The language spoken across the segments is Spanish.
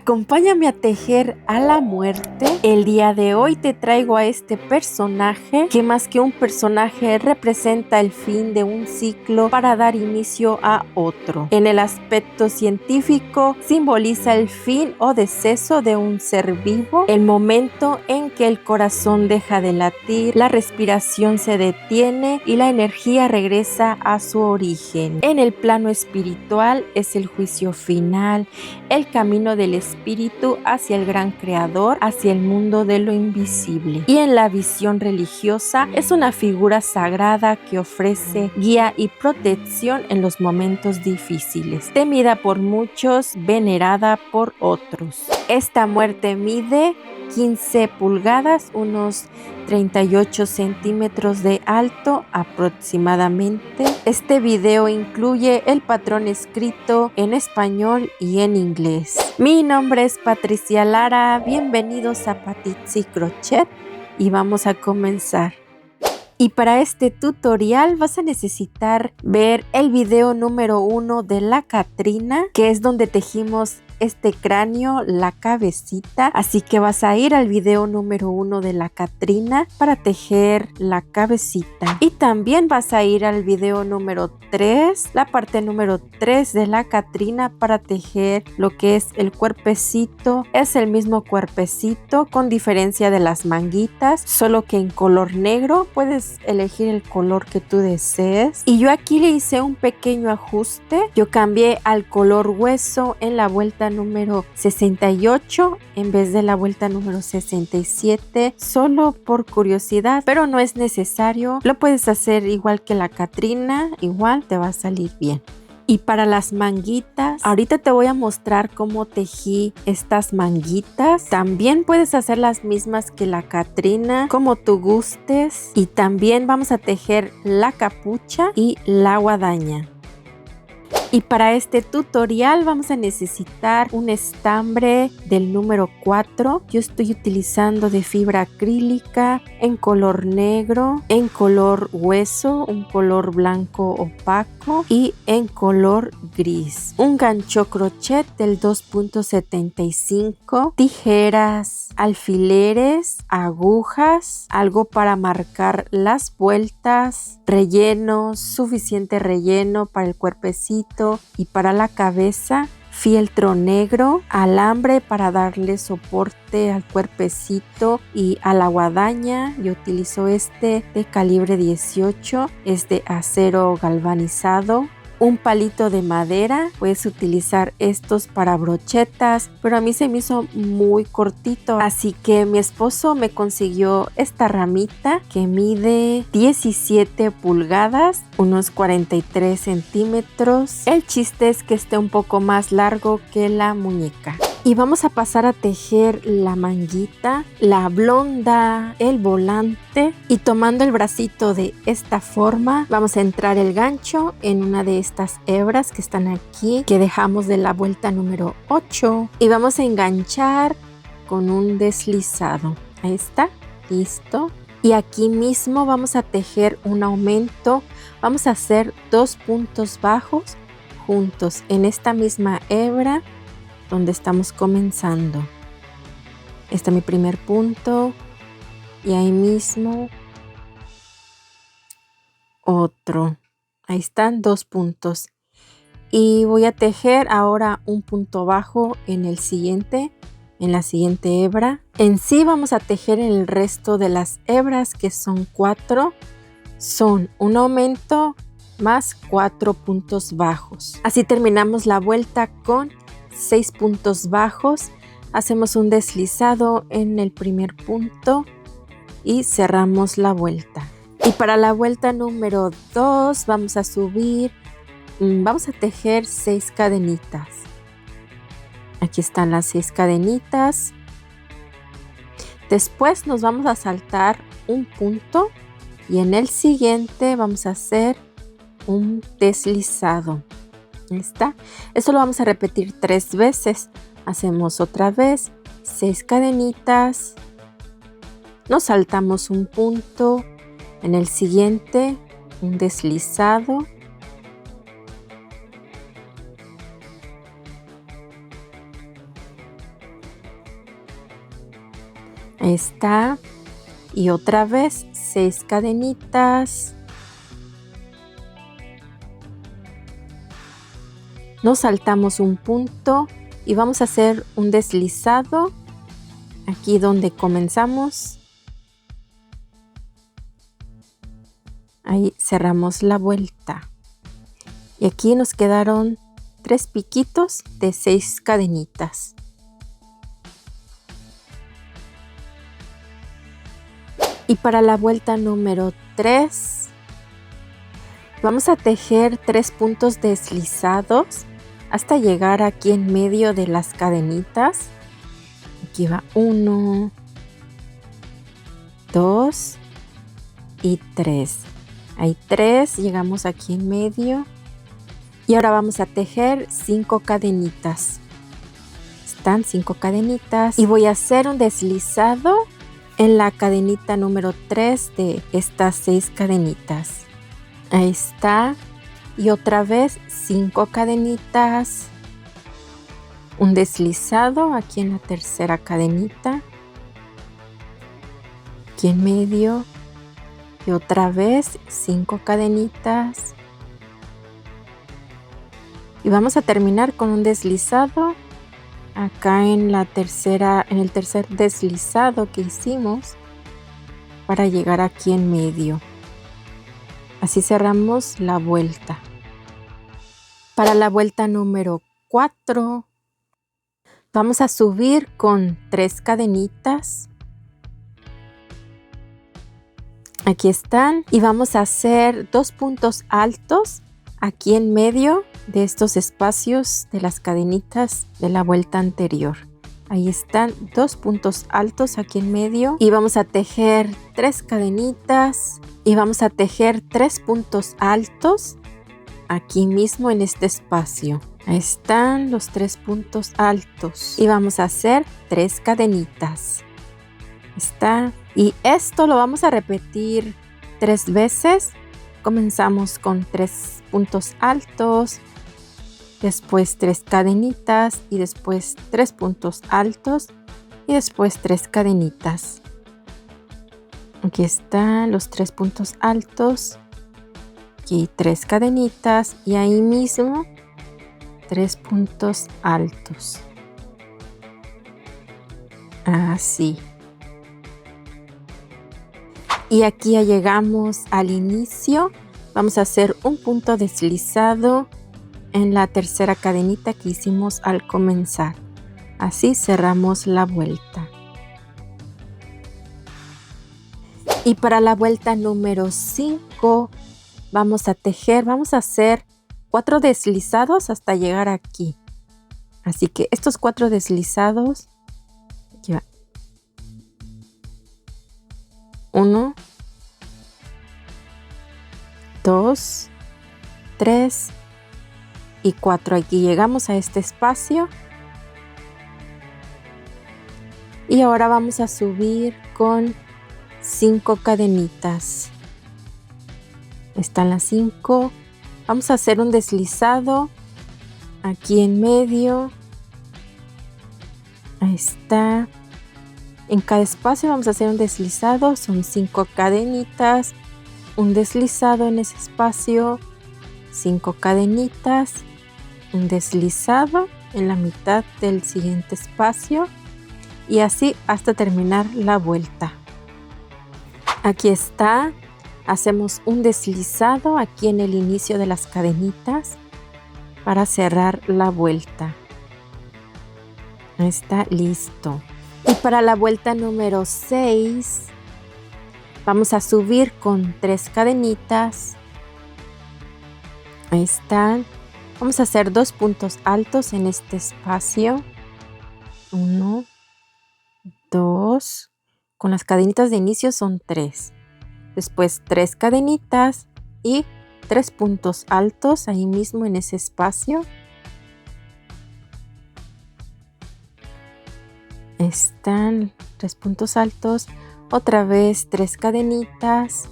Acompáñame a tejer a la muerte. El día de hoy te traigo a este personaje que más que un personaje representa el fin de un ciclo para dar inicio a otro. En el aspecto científico simboliza el fin o deceso de un ser vivo, el momento en que el corazón deja de latir, la respiración se detiene y la energía regresa a su origen. En el plano espiritual es el juicio final, el camino del espíritu hacia el gran creador, hacia el mundo de lo invisible. Y en la visión religiosa es una figura sagrada que ofrece guía y protección en los momentos difíciles, temida por muchos, venerada por otros. Esta muerte mide 15 pulgadas, unos 38 centímetros de alto aproximadamente. Este video incluye el patrón escrito en español y en inglés. Mi nombre es Patricia Lara, bienvenidos a Patitsi Crochet y vamos a comenzar. Y para este tutorial vas a necesitar ver el video número 1 de la Catrina, que es donde tejimos este cráneo, la cabecita, así que vas a ir al video número 1 de la Catrina para tejer la cabecita. Y también vas a ir al video número 3, la parte número 3 de la Catrina para tejer lo que es el cuerpecito. Es el mismo cuerpecito con diferencia de las manguitas, solo que en color negro. Puedes elegir el color que tú desees. Y yo aquí le hice un pequeño ajuste. Yo cambié al color hueso en la vuelta número 68 en vez de la vuelta número 67, solo por curiosidad, pero no es necesario. Lo puedes hacer igual que la Catrina, igual te va a salir bien. Y para las manguitas, ahorita te voy a mostrar cómo tejí estas manguitas. También puedes hacer las mismas que la Catrina, como tú gustes. Y también vamos a tejer la capucha y la guadaña. Y para este tutorial vamos a necesitar un estambre del número 4. Yo estoy utilizando de fibra acrílica en color negro, en color hueso, un color blanco opaco y en color gris. Un gancho crochet del 2.75, tijeras, alfileres, agujas, algo para marcar las vueltas, relleno, suficiente relleno para el cuerpecito y para la cabeza, fieltro negro, alambre para darle soporte al cuerpecito y a la guadaña. Yo utilizo este de calibre 18, es de acero galvanizado. Un palito de madera, puedes utilizar estos para brochetas, pero a mí se me hizo muy cortito, así que mi esposo me consiguió esta ramita que mide 17 pulgadas, unos 43 centímetros. El chiste es que esté un poco más largo que la muñeca. Y vamos a pasar a tejer la manguita, la blonda, el volante, y tomando el bracito de esta forma vamos a entrar el gancho en una de estas hebras que están aquí, que dejamos de la vuelta número 8, y vamos a enganchar con un deslizado. Ahí está, listo. Y aquí mismo vamos a tejer un aumento. Vamos a hacer 2 puntos bajos juntos en esta misma hebra donde estamos comenzando. Este es mi primer punto y ahí mismo otro. Ahí están 2 puntos y voy a tejer ahora un punto bajo en el siguiente, en la siguiente hebra. En sí vamos a tejer en el resto de las hebras, que son 4, son un aumento más 4 puntos bajos. Así terminamos la vuelta con 6 puntos bajos. Hacemos un deslizado en el primer punto y cerramos la vuelta. Y para la vuelta número 2 vamos a subir, vamos a tejer 6 cadenitas. Aquí están las 6 cadenitas. Después nos vamos a saltar un punto y en el siguiente vamos a hacer un deslizado. Ahí está. Eso lo vamos a repetir 3 veces. Hacemos otra vez 6 cadenitas. Nos saltamos un punto. En el siguiente, un deslizado. Ahí está. Y otra vez 6 cadenitas. Nos saltamos un punto y vamos a hacer un deslizado aquí donde comenzamos. Ahí cerramos la vuelta. Y aquí nos quedaron 3 piquitos de 6 cadenitas. Y para la vuelta número 3 vamos a tejer 3 puntos deslizados hasta llegar aquí en medio de las cadenitas. Aquí va 1, 2 y 3. Hay 3, llegamos aquí en medio. Y ahora vamos a tejer 5 cadenitas. Están 5 cadenitas. Y voy a hacer un deslizado en la cadenita número 3 de estas 6 cadenitas. Ahí está. Y otra vez 5 cadenitas. Un deslizado aquí en la tercera cadenita. Aquí en medio. Y otra vez 5 cadenitas. Y vamos a terminar con un deslizado acá en el tercer deslizado que hicimos para llegar aquí en medio. Así cerramos la vuelta. Para la vuelta número 4 vamos a subir con 3 cadenitas. Aquí están. Y vamos a hacer 2 puntos altos aquí en medio de estos espacios de las cadenitas de la vuelta anterior. Ahí están 2 puntos altos aquí en medio. Y vamos a tejer 3 cadenitas. Y vamos a tejer 3 puntos altos aquí mismo en este espacio. Ahí están los 3 puntos altos. Y vamos a hacer 3 cadenitas. Está. Y esto lo vamos a repetir 3 veces. Comenzamos con 3 puntos altos, después 3 cadenitas y después 3 puntos altos y después 3 cadenitas. Aquí están los 3 puntos altos, aquí 3 cadenitas y ahí mismo 3 puntos altos. Así. Y aquí ya llegamos al inicio. Vamos a hacer un punto deslizado en la tercera cadenita que hicimos al comenzar. Así cerramos la vuelta. Y para la vuelta número 5 vamos a hacer 4 deslizados hasta llegar aquí. Así que estos 4 deslizados, aquí va. 1, 2, 3 y 4. Aquí llegamos a este espacio. Y ahora vamos a subir con 5 cadenitas. Están las 5. Vamos a hacer un deslizado aquí en medio. Ahí está. En cada espacio vamos a hacer un deslizado. Son 5 cadenitas. Un deslizado en ese espacio. 5 cadenitas. Un deslizado en la mitad del siguiente espacio. Y así hasta terminar la vuelta. Aquí está. Hacemos un deslizado aquí en el inicio de las cadenitas para cerrar la vuelta. Está listo. Y para la vuelta número 6 vamos a subir con 3 cadenitas. Ahí están. Vamos a hacer 2 puntos altos en este espacio. 1, 2. Con las cadenitas de inicio son 3. Después 3 cadenitas y 3 puntos altos ahí mismo en ese espacio. Están 3 puntos altos. Otra vez 3 cadenitas.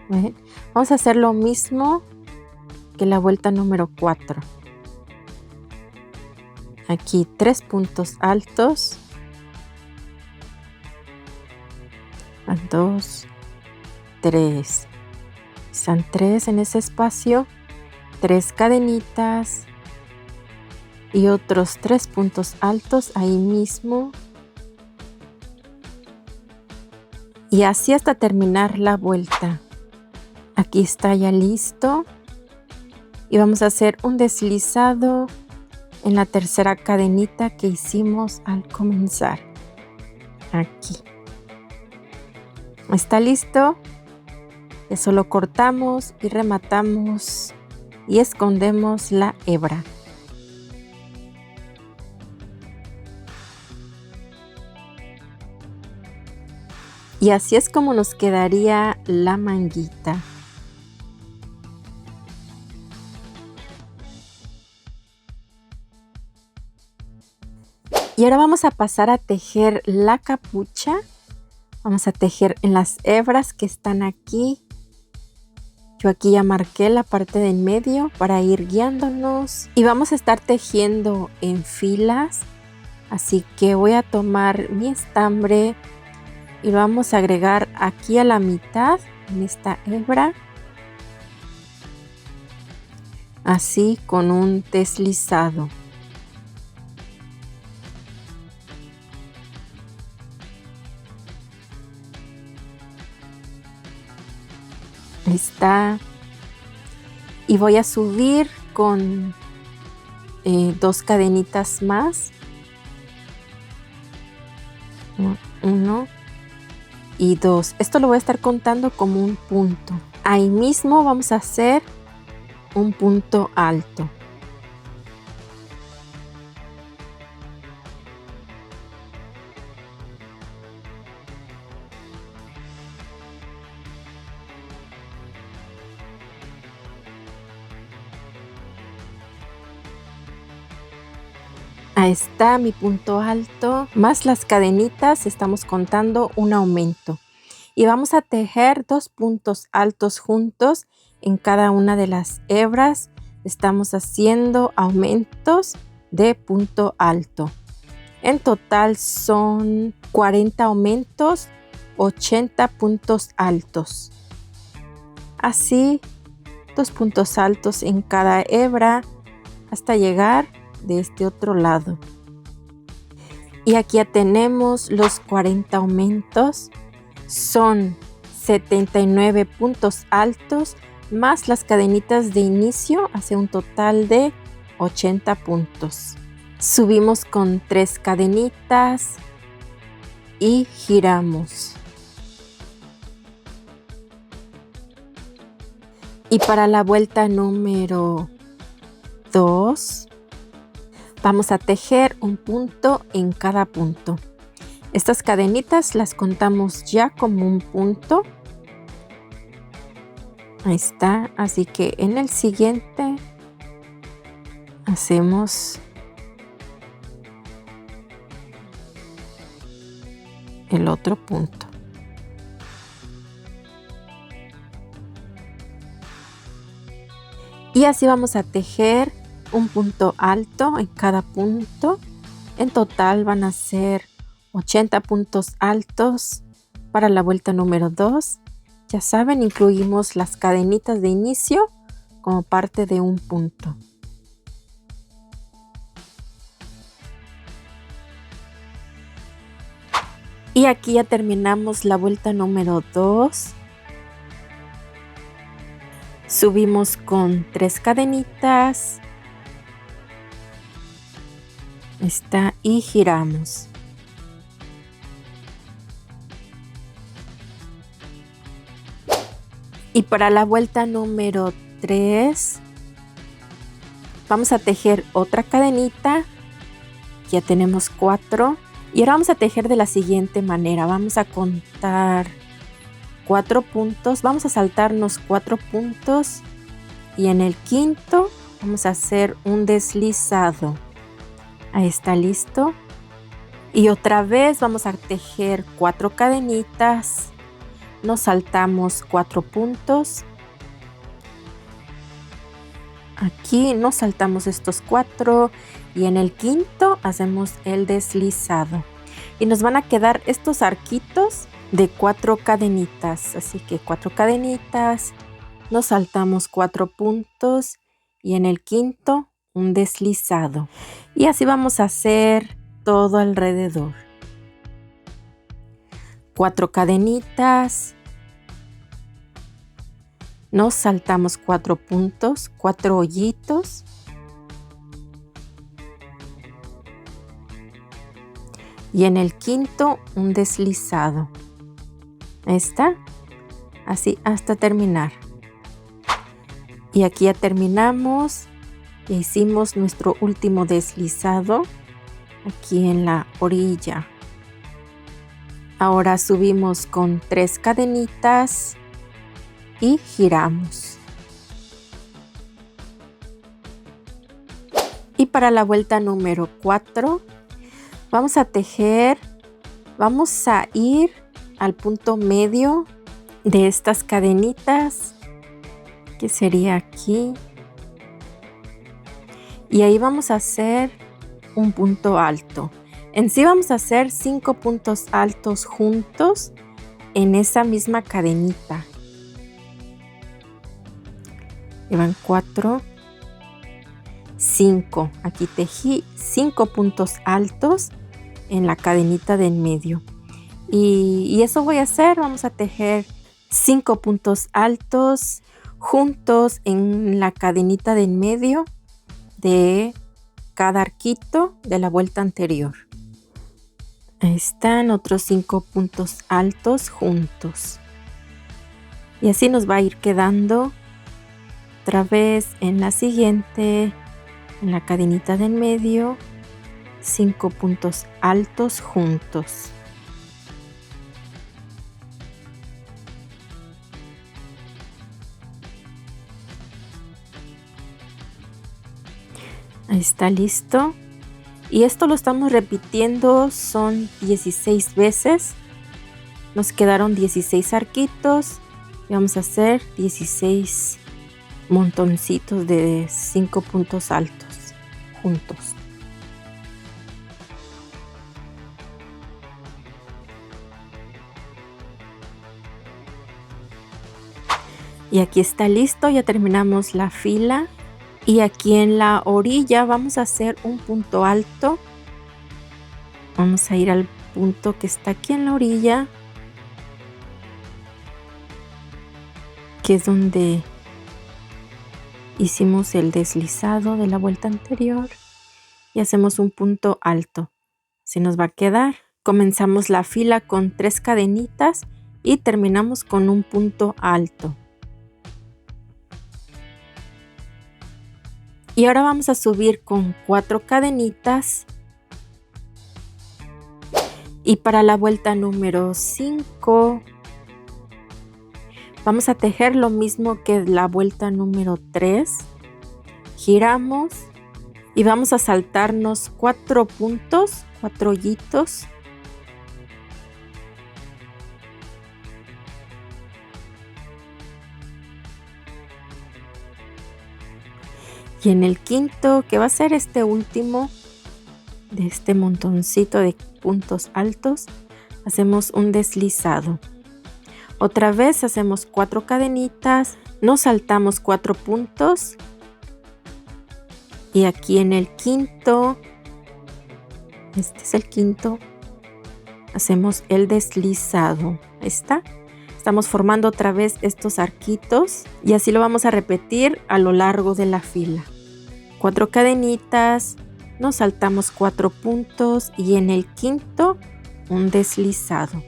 ¿Ven? Vamos a hacer lo mismo que la vuelta número 4. Aquí 3 puntos altos. 2, 3. Están 3 en ese espacio, 3 cadenitas y otros 3 puntos altos ahí mismo. Y así hasta terminar la vuelta. Aquí está ya listo. Y vamos a hacer un deslizado en la tercera cadenita que hicimos al comenzar. Aquí. ¿Está listo? Eso lo cortamos y rematamos y escondemos la hebra. Y así es como nos quedaría la manguita. Y ahora vamos a pasar a tejer la capucha. Vamos a tejer en las hebras que están aquí. Yo aquí ya marqué la parte de en medio para ir guiándonos. Y vamos a estar tejiendo en filas. Así que voy a tomar mi estambre y lo vamos a agregar aquí a la mitad en esta hebra. Así con un deslizado. Ahí está. Y voy a subir con 2 cadenitas más. 1 y 2. Esto lo voy a estar contando como un punto. Ahí mismo vamos a hacer un punto alto. Ahí está mi punto alto, más las cadenitas, estamos contando un aumento. Y vamos a tejer 2 puntos altos juntos en cada una de las hebras. Estamos haciendo aumentos de punto alto. En total son 40 aumentos, 80 puntos altos. Así, 2 puntos altos en cada hebra hasta llegar de este otro lado. Y aquí ya tenemos los 40 aumentos. Son 79 puntos altos más las cadenitas de inicio, hace un total de 80 puntos. Subimos con 3 cadenitas y giramos. Y para la vuelta número 2 vamos a tejer un punto en cada punto. Estas cadenitas las contamos ya como un punto. Ahí está, así que en el siguiente hacemos el otro punto. Y así vamos a tejer un punto alto en cada punto. En total van a ser 80 puntos altos para la vuelta número 2. Ya saben, incluimos las cadenitas de inicio como parte de un punto. Y aquí ya terminamos la vuelta número 2. Subimos con 3 cadenitas. Está y giramos. Y para la vuelta número 3 vamos a tejer otra cadenita. Ya tenemos 4 y ahora vamos a tejer de la siguiente manera. Vamos a contar 4 puntos, vamos a saltarnos 4 puntos y en el quinto vamos a hacer un deslizado. Ahí está listo. Y otra vez vamos a tejer 4 cadenitas. Nos saltamos 4 puntos. Aquí nos saltamos estos 4 y en el quinto hacemos el deslizado. Y nos van a quedar estos arquitos de 4 cadenitas, así que 4 cadenitas, nos saltamos 4 puntos y en el quinto un deslizado, y así vamos a hacer todo alrededor. 4 cadenitas, nos saltamos 4 puntos, 4 hoyitos, y en el quinto un deslizado. Ahí está, así hasta terminar. Y aquí ya terminamos. Ya hicimos nuestro último deslizado aquí en la orilla. Ahora subimos con 3 cadenitas y giramos. Y para la vuelta número 4 vamos a tejer, vamos a ir al punto medio de estas cadenitas, que sería aquí, y ahí vamos a hacer un punto alto. En sí vamos a hacer 5 puntos altos juntos en esa misma cadenita. Llevan 4, 5. Aquí tejí 5 puntos altos en la cadenita de en medio. Y eso voy a hacer. Vamos a tejer 5 puntos altos juntos en la cadenita de en medio de cada arquito de la vuelta anterior. Ahí están otros 5 puntos altos juntos. Y así nos va a ir quedando otra vez en la siguiente, en la cadenita de en medio, 5 puntos altos juntos. Ahí está listo. Y esto lo estamos repitiendo, son 16 veces. Nos quedaron 16 arquitos y vamos a hacer 16 montoncitos de 5 puntos altos juntos. Y aquí está listo, ya terminamos la fila. Y aquí en la orilla vamos a hacer un punto alto. Vamos a ir al punto que está aquí en la orilla, que es donde hicimos el deslizado de la vuelta anterior, y hacemos un punto alto. Así nos va a quedar. Comenzamos la fila con 3 cadenitas y terminamos con un punto alto. Y ahora vamos a subir con 4 cadenitas. Y para la vuelta número 5 vamos a tejer lo mismo que la vuelta número 3. Giramos y vamos a saltarnos 4 puntos, 4 hoyitos. Y en el quinto, que va a ser este último de este montoncito de puntos altos, hacemos un deslizado. Otra vez hacemos 4 cadenitas, nos saltamos 4 puntos. Y aquí en el quinto, este es el quinto, hacemos el deslizado. Ahí está. Estamos formando otra vez estos arquitos y así lo vamos a repetir a lo largo de la fila. 4 cadenitas, nos saltamos 4 puntos y en el quinto un deslizado.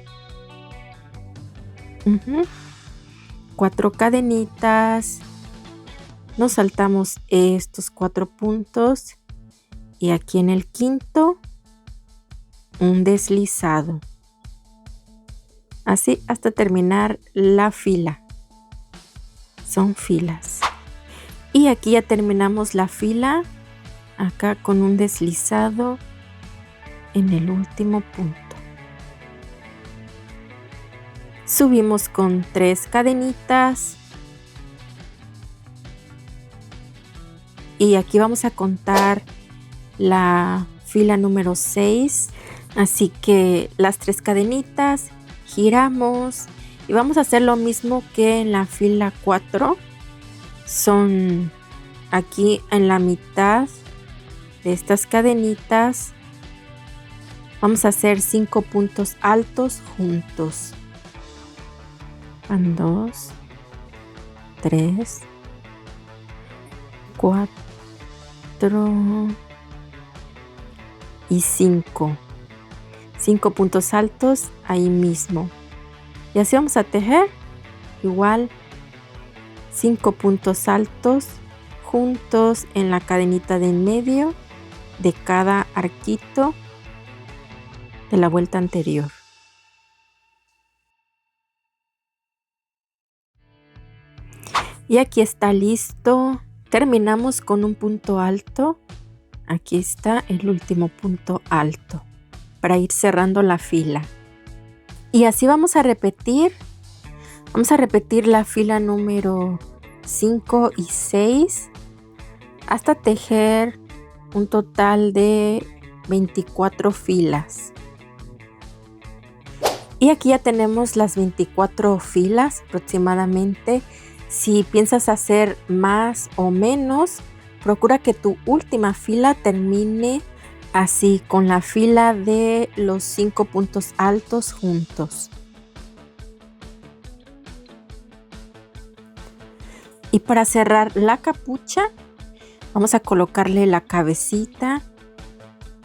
4 cadenitas, nos saltamos estos 4 puntos y aquí en el quinto un deslizado. Así hasta terminar la fila. Son filas. Y aquí ya terminamos la fila, acá con un deslizado en el último punto. Subimos con 3 cadenitas. Y aquí vamos a contar la fila número 6. Así que las 3 cadenitas giramos y vamos a hacer lo mismo que en la fila 4. Son aquí en la mitad de estas cadenitas. Vamos a hacer 5 puntos altos juntos. Van 2, 3, 4 y 5. 5 puntos altos ahí mismo. Y así vamos a tejer igual 5 puntos altos juntos en la cadenita de en medio de cada arquito de la vuelta anterior. Y aquí está listo. Terminamos con un punto alto. Aquí está el último punto alto para ir cerrando la fila. Y así vamos a repetir. Vamos a repetir la fila número 5 y 6 hasta tejer un total de 24 filas. Y aquí ya tenemos las 24 filas aproximadamente. Si piensas hacer más o menos, procura que tu última fila termine así, con la fila de los 5 puntos altos juntos. Y para cerrar la capucha, vamos a colocarle la cabecita.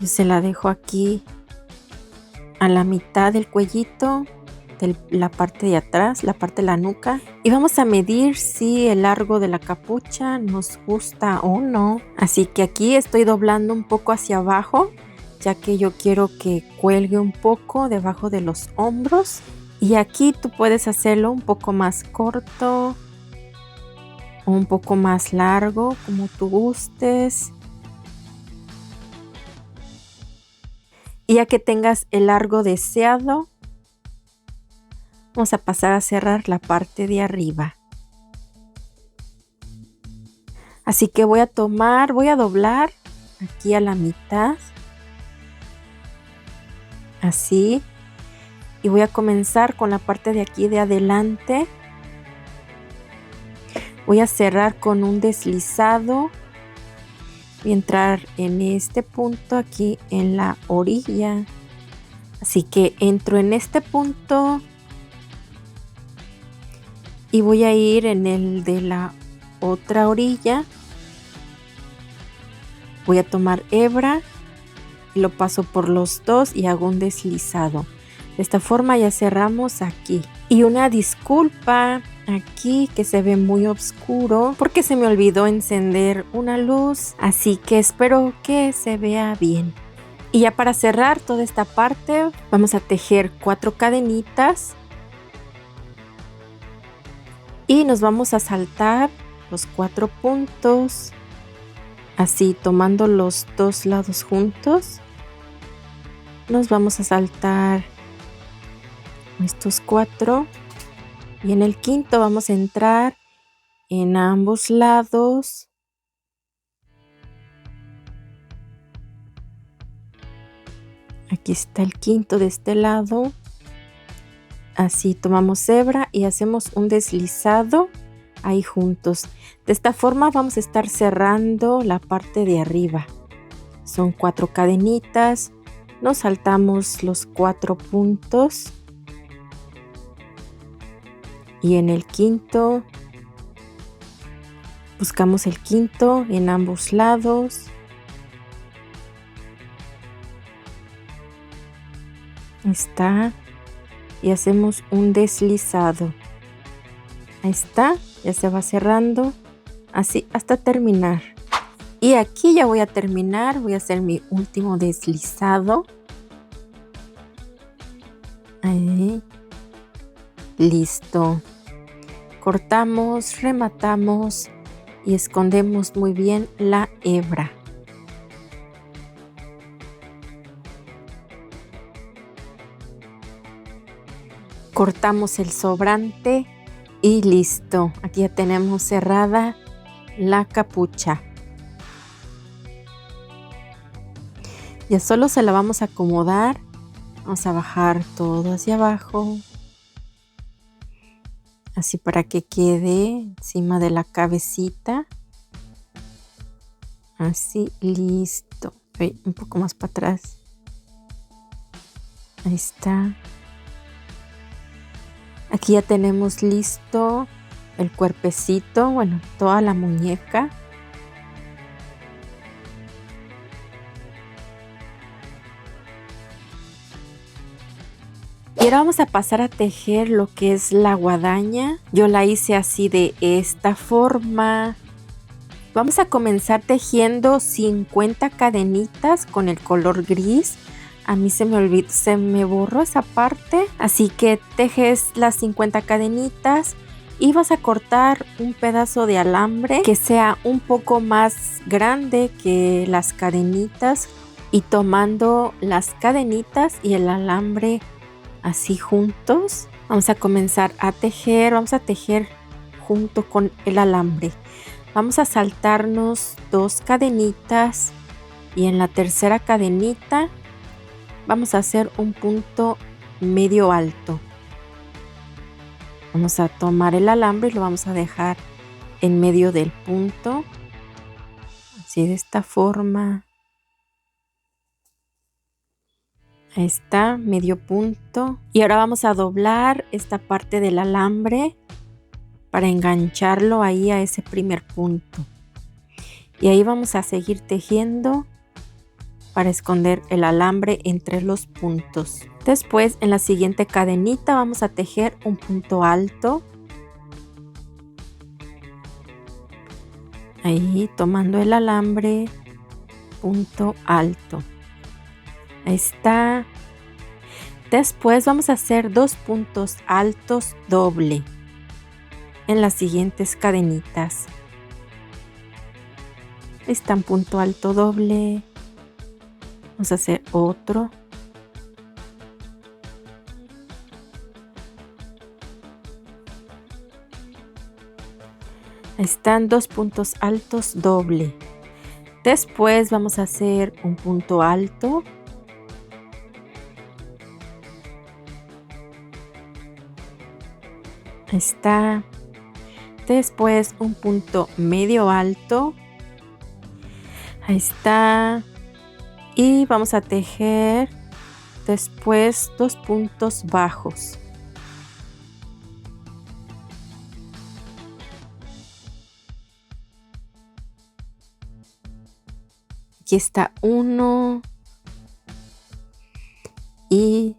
Yo se la dejo aquí a la mitad del cuellito, de la parte de atrás, la parte de la nuca. Y vamos a medir si el largo de la capucha nos gusta o no. Así que aquí estoy doblando un poco hacia abajo, ya que yo quiero que cuelgue un poco debajo de los hombros. Y aquí tú puedes hacerlo un poco más corto o un poco más largo, como tú gustes. Y ya que tengas el largo deseado, vamos a pasar a cerrar la parte de arriba. Así que voy a doblar aquí a la mitad. Así. Y voy a comenzar con la parte de aquí de adelante. Voy a cerrar con un deslizado. Voy a entrar en este punto aquí en la orilla. Así que entro en este punto. Y voy a ir en el de la otra orilla. Voy a tomar hebra y lo paso por los dos y hago un deslizado. De esta forma ya cerramos aquí. Y una disculpa aquí que se ve muy oscuro porque se me olvidó encender una luz. Así que espero que se vea bien. Y ya para cerrar toda esta parte vamos a tejer 4 cadenitas. Y nos vamos a saltar los 4 puntos, así tomando los 2 lados juntos. Nos vamos a saltar estos 4 y en el quinto vamos a entrar en ambos lados. Aquí está el quinto de este lado. Así tomamos hebra y hacemos un deslizado ahí juntos. De esta forma vamos a estar cerrando la parte de arriba. Son 4 cadenitas. Nos saltamos los 4 puntos. Y en el quinto buscamos el quinto en ambos lados. Ahí está. Y hacemos un deslizado. Ahí está, ya se va cerrando así hasta terminar. Y aquí ya voy a terminar, voy a hacer mi último deslizado. Ahí. Listo. Cortamos, rematamos y escondemos muy bien la hebra. Cortamos el sobrante y listo. Aquí ya tenemos cerrada la capucha. Ya solo se la vamos a acomodar. Vamos a bajar todo hacia abajo. así para que quede encima de la cabecita. Así, listo. Un poco más para atrás. Ahí está. Aquí ya tenemos listo el cuerpecito, bueno, toda la muñeca. Y ahora vamos a pasar a tejer lo que es la guadaña. Yo la hice así de esta forma. Vamos a comenzar tejiendo 50 cadenitas con el color gris. A mí se me borró esa parte. Así que tejes las 50 cadenitas y vas a cortar un pedazo de alambre que sea un poco más grande que las cadenitas. Y tomando las cadenitas y el alambre así juntos, vamos a comenzar a tejer. Vamos a tejer junto con el alambre. Vamos a saltarnos 2 cadenitas y en la tercera cadenita vamos a hacer un punto medio alto. Vamos a tomar el alambre y lo vamos a dejar en medio del punto, así de esta forma. Ahí está, medio punto. Y ahora vamos a doblar esta parte del alambre para engancharlo ahí a ese primer punto. Y ahí vamos a seguir tejiendo para esconder el alambre entre los puntos. Después, en la siguiente cadenita vamos a tejer un punto alto. Ahí tomando el alambre, punto alto. Ahí está. Después vamos a hacer 2 puntos altos doble en las siguientes cadenitas. Ahí está un punto alto doble. Vamos a hacer otro. Ahí están 2 puntos altos doble. Después vamos a hacer un punto alto. Ahí está. Después un punto medio alto. Ahí está. Y vamos a tejer después 2 puntos bajos. Aquí está 1 y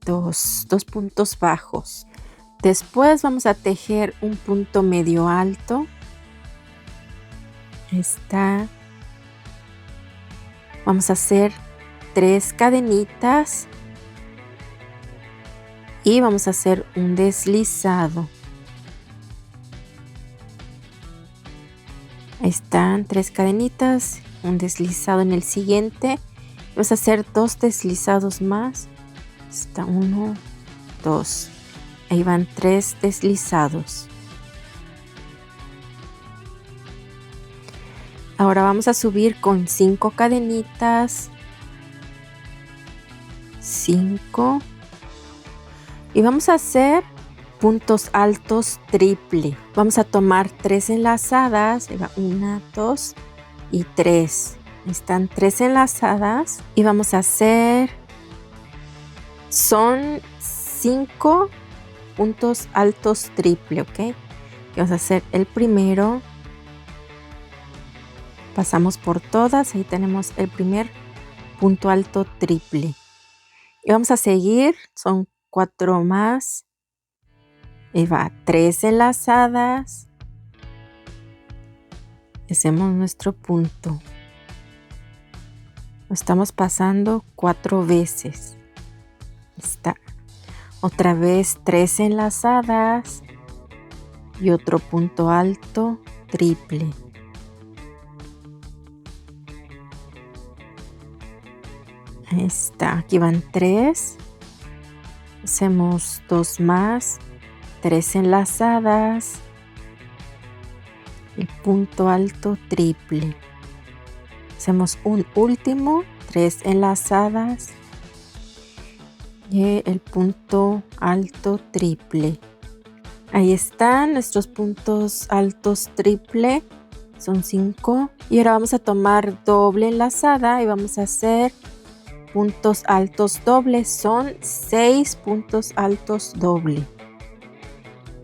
2 puntos bajos. Después vamos a tejer un punto medio alto. Ahí está. Vamos a hacer 3 cadenitas y vamos a hacer un deslizado. Ahí están 3 cadenitas, un deslizado en el siguiente. Vamos a hacer 2 deslizados más. Está 1, 2. Ahí van 3 deslizados. Ahora vamos a subir con 5 cadenitas. 5. Y vamos a hacer puntos altos triple. Vamos a tomar 3 enlazadas. 1, 2 y 3. Están 3 enlazadas. Y vamos a hacer... Son 5 puntos altos triple, ¿ok? Y vamos a hacer el primero. Pasamos por todas. Ahí tenemos el primer punto alto triple. Y vamos a seguir. Son 4 más. Y va 3 enlazadas. Hacemos nuestro punto. Lo estamos pasando 4 veces. Está. Otra vez 3 enlazadas y otro punto alto triple. Ahí está, aquí van 3. Hacemos 2 más, 3 enlazadas, el punto alto triple. Hacemos un último, 3 enlazadas. Y el punto alto triple. Ahí están nuestros puntos altos triple, son 5. Y ahora vamos a tomar doble enlazada y vamos a hacer puntos altos dobles, son 6 puntos altos doble.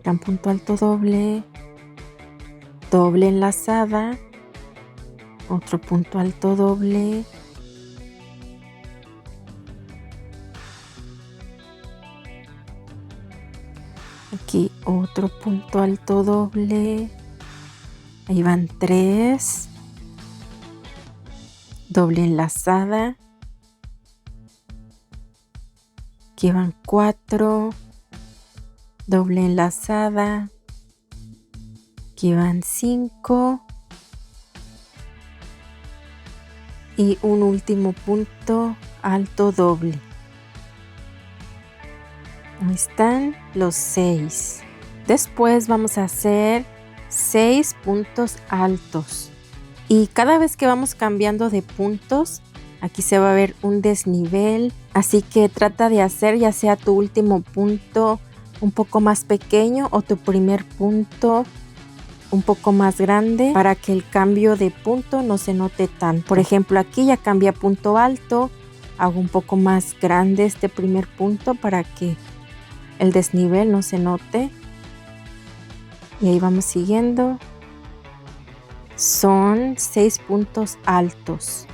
Un punto alto doble, doble enlazada, otro punto alto doble, aquí otro punto alto doble, ahí van 3, doble enlazada, aquí van 4, doble enlazada, aquí van 5 y un último punto alto doble. Ahí están los 6. Después vamos a hacer 6 puntos altos y cada vez que vamos cambiando de puntos, aquí se va a ver un desnivel, así que trata de hacer ya sea tu último punto un poco más pequeño o tu primer punto un poco más grande para que el cambio de punto no se note tanto. Por ejemplo, aquí ya cambié a punto alto, hago un poco más grande este primer punto para que el desnivel no se note. Y ahí vamos siguiendo. Son 6 puntos altos.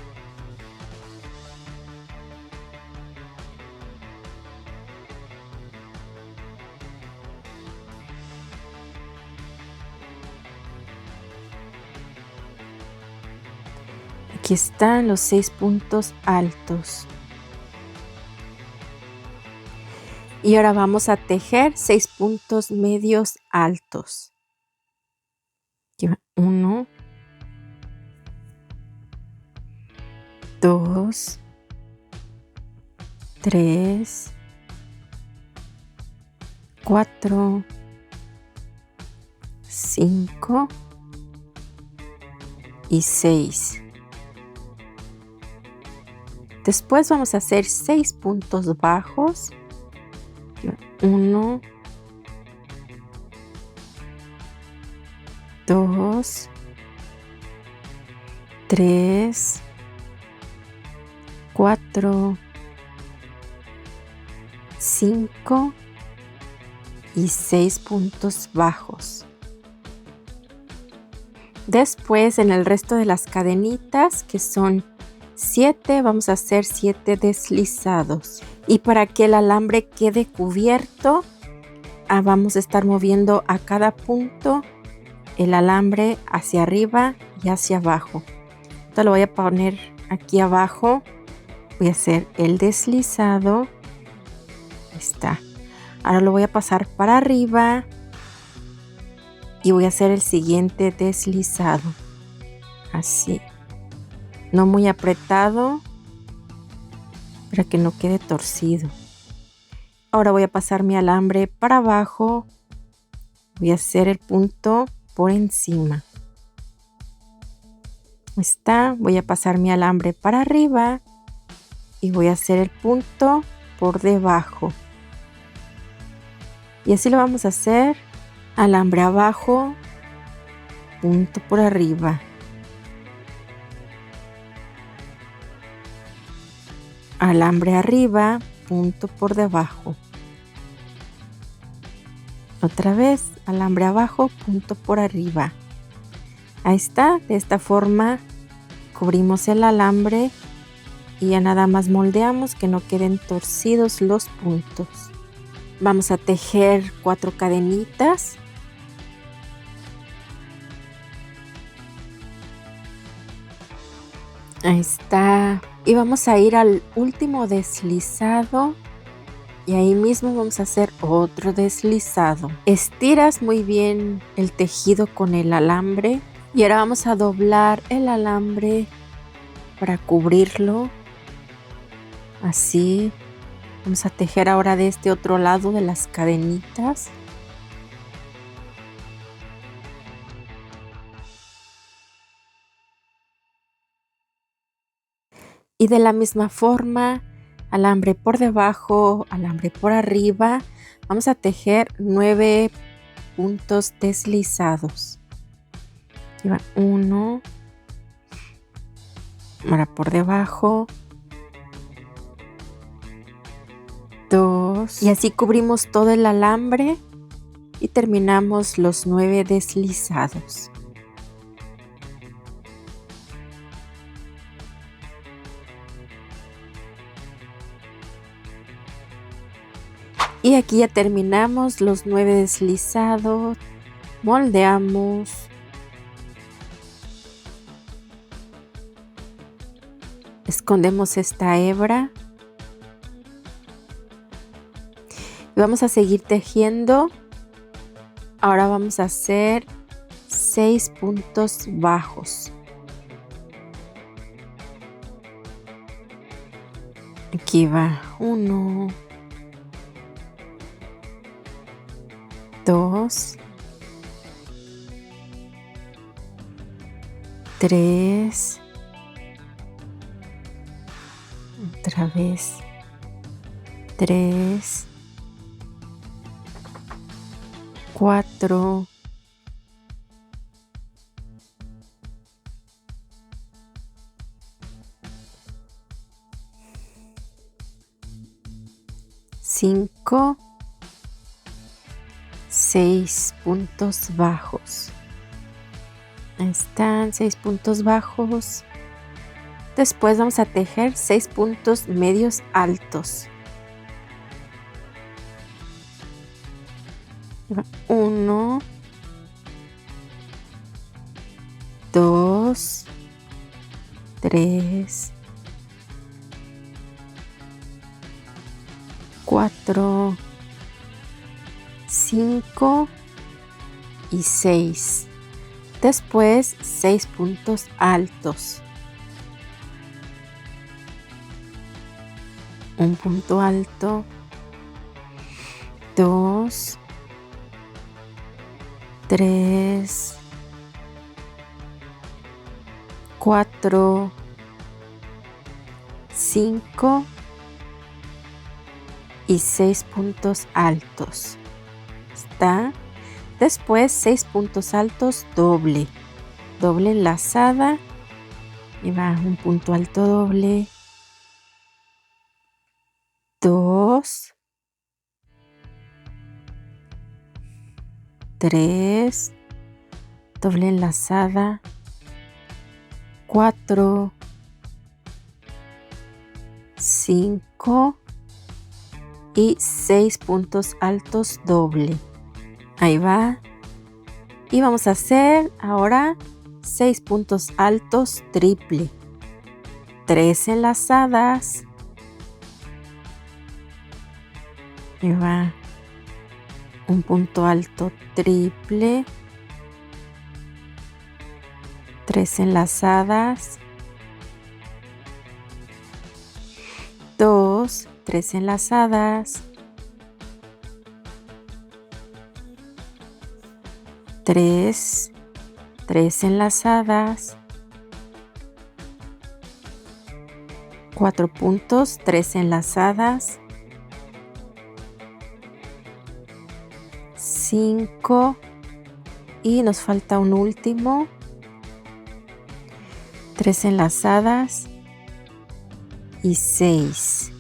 Aquí están los 6 puntos altos. Y ahora vamos a tejer 6 puntos medios altos. 1, 2, 3, 4, 5 y 6. Después vamos a hacer 6 puntos bajos. 1, 2, 3, 4, 5 y 6 puntos bajos. Después en el resto de las cadenitas, que son 7, vamos a hacer 7 deslizados. Y para que el alambre quede cubierto, vamos a estar moviendo a cada punto el alambre hacia arriba y hacia abajo. Entonces lo voy a poner aquí abajo. Voy a hacer el deslizado. Ahí está. Ahora lo voy a pasar para arriba y voy a hacer el siguiente deslizado. Así. No muy apretado para que no quede torcido. Ahora voy a pasar mi alambre para abajo. Voy a hacer el punto por encima. Ahí está. Voy a pasar mi alambre para arriba y voy a hacer el punto por debajo. Y así lo vamos a hacer. Alambre abajo, punto por arriba. Alambre arriba, punto por debajo. Otra vez, alambre abajo, punto por arriba. Ahí está. De esta forma cubrimos el alambre y ya nada más moldeamos que no queden torcidos los puntos. Vamos a tejer 4 cadenitas. Ahí está. Y vamos a ir al último deslizado. Y ahí mismo vamos a hacer otro deslizado. Estiras muy bien el tejido con el alambre. Y ahora vamos a doblar el alambre para cubrirlo. Así. Vamos a tejer ahora de este otro lado de las cadenitas. Y de la misma forma, alambre por debajo, alambre por arriba. Vamos a tejer 9 puntos deslizados. Aquí va 1, ahora por debajo, 2, y así cubrimos todo el alambre y terminamos los 9 deslizados. Y aquí ya terminamos los 9 deslizados. Moldeamos. Escondemos esta hebra. Y vamos a seguir tejiendo. Ahora vamos a hacer 6 puntos bajos. Aquí va 1, 2, 3, otra vez 3, 4, 5, 6 puntos bajos. Ahí están, 6 puntos bajos. Después vamos a tejer 6 puntos medios altos. 1, 2, 3, 4, 5 y 6. Después 6 puntos altos. Un punto alto, 2, 3, 4, 5 y 6 puntos altos. Está. Después 6 puntos altos doble enlazada, y va un punto alto doble, 2, 3, doble enlazada, 4, 5 y 6 puntos altos doble. Ahí va. Y vamos a hacer ahora 6 puntos altos triple. 3 enlazadas. Ahí va. Un punto alto triple. 3 enlazadas. 2, 3 enlazadas. 3 enlazadas, 4 puntos, 3 enlazadas, 5 y nos falta un último, 3 enlazadas y 6.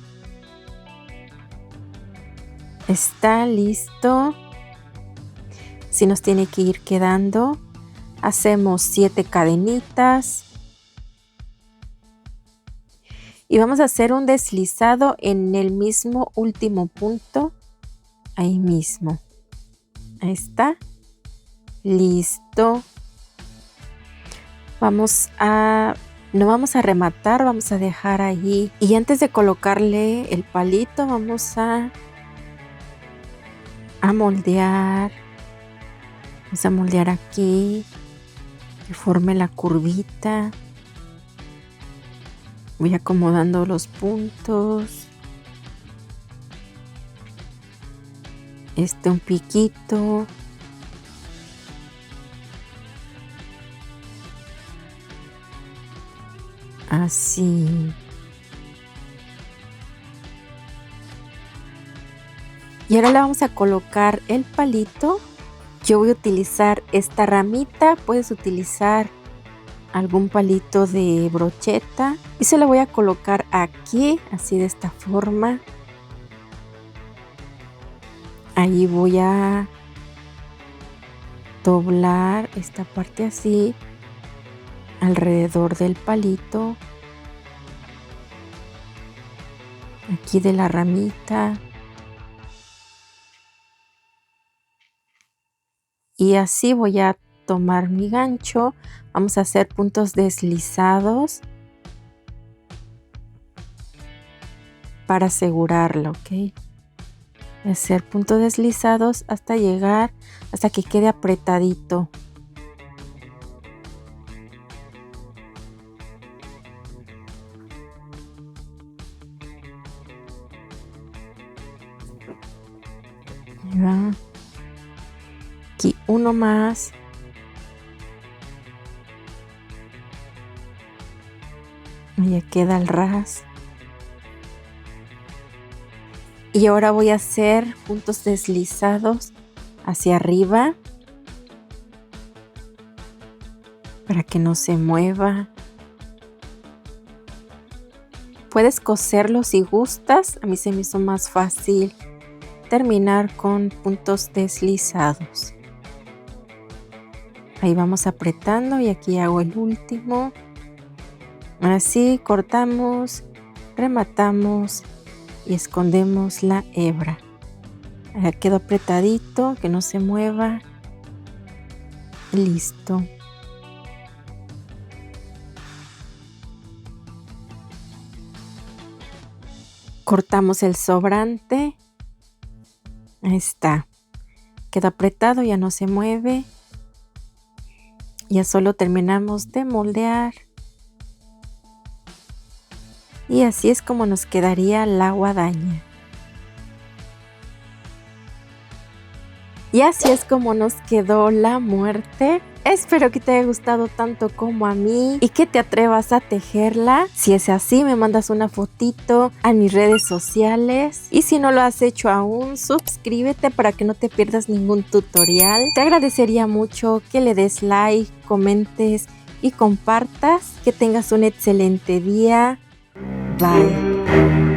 Está listo. Si nos tiene que ir quedando, hacemos 7 cadenitas y vamos a hacer un deslizado en el mismo último punto, ahí mismo. Ahí está, listo. No vamos a rematar, vamos a dejar allí, y antes de colocarle el palito vamos a moldear. Vamos a moldear aquí, que forme la curvita. Voy acomodando los puntos. Un piquito. Así. Y ahora le vamos a colocar el palito. Yo voy a utilizar esta ramita, puedes utilizar algún palito de brocheta y se lo voy a colocar aquí, así de esta forma. Ahí voy a doblar esta parte así alrededor del palito, aquí de la ramita, y así voy a tomar mi gancho. Vamos a hacer puntos deslizados para asegurarlo, ¿ok? Hacer puntos deslizados hasta llegar, hasta que quede apretadito. Ahí va. Aquí uno más. Ya queda el ras. Y ahora voy a hacer puntos deslizados hacia arriba para que no se mueva. Puedes coserlo si gustas. A mí se me hizo más fácil terminar con puntos deslizados. Ahí vamos apretando y aquí hago el último. Así cortamos, rematamos y escondemos la hebra. Ahí quedó apretadito, que no se mueva. Listo. Cortamos el sobrante. Ahí está. Quedó apretado, ya no se mueve. Ya solo terminamos de moldear. Y así es como nos quedaría la guadaña. Y así es como nos quedó la muerte. Espero que te haya gustado tanto como a mí y que te atrevas a tejerla. Si es así, me mandas una fotito a mis redes sociales. Y si no lo has hecho aún, suscríbete para que no te pierdas ningún tutorial. Te agradecería mucho que le des like, comentes y compartas. Que tengas un excelente día. Bye.